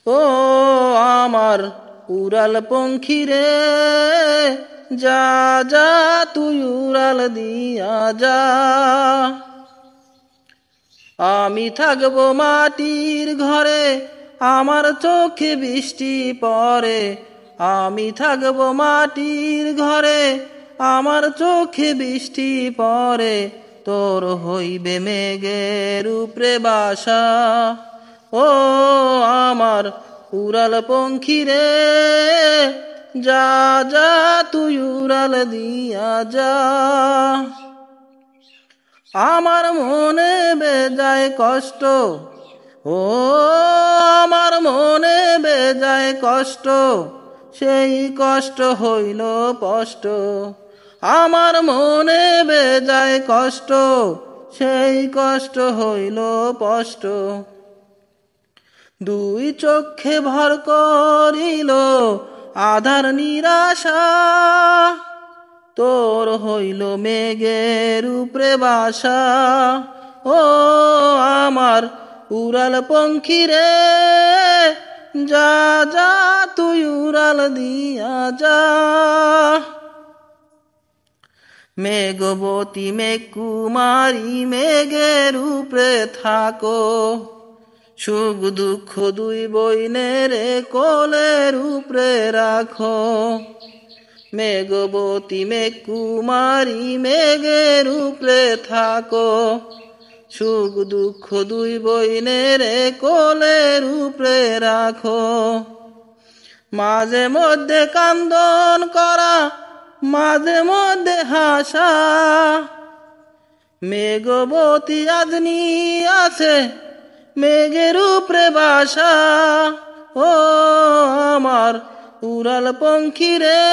ও আমার উড়াল পঙ্খী রে, যা যা তুই উড়াল দিয়া যা। আমি থাকবো মাটির ঘরে, আমার চোখে বৃষ্টি পড়ে। আমি থাকবো মাটির ঘরে, আমার চোখে বৃষ্টি পড়ে। তোর হইবে মেঘের উপরে বাসা। ও আমার উড়াল পঙ্খী রে, যা যা তুই উড়াল দিয়া যা। আমার মনে বেজায় কষ্ট, ও আমার মনে বেজায় কষ্ট, সেই কষ্ট হইল স্পষ্ট। আমার মনে বেজায় কষ্ট, সেই কষ্ট হইল স্পষ্ট। দুই চক্ষে ভর করিল আধার নিরাশা, তোর হইল মেঘের উপরে বাসা। ও আমার উড়াল পঙ্খী রে, যা যা তুই উড়াল দিয়া যা। মেঘবতী মেঘ কুমারী মেঘের উপরে থাকো, সুখ দুঃখ দুই বইনের কোলের উপরে রাখো। মেঘবতী মেঘ কুমারী মেঘের উপরে থাকো, সুখ দুঃখ দুই বইনের কোলের উপরে রাখো। মাঝে মধ্যে কান্দন করা, মাঝে মধ্যে হাসা, মেঘবতী আজনি আছে মেঘের উপরে বাসা। ও আমার উড়াল পঙ্খী রে,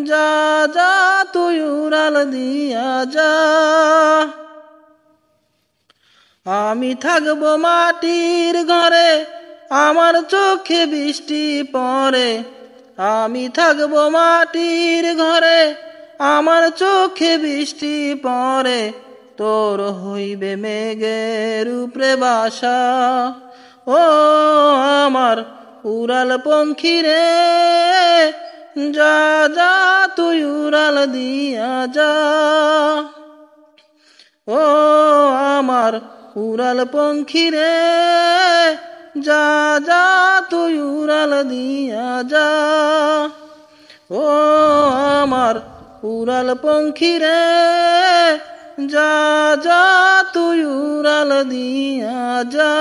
যা যা তুই উড়াল দিয়া যা। আমি থাকবো মাটির ঘরে, আমার চোখে বৃষ্টি পড়ে। আমি থাকবো মাটির ঘরে, আমার চোখে বৃষ্টি পড়ে। তোর হইবে মেঘের উপরে বাসা। ও আমার উড়াল পঙ্খী রে, যা যা তুই উড়াল দিয়া যা। ও আমার উড়াল পঙ্খী রে, যা যা তুই উড়াল দিয়া যা। ও আমার উড়াল পঙ্খী রে, যা যা তুই উড়াল দিয়া যা।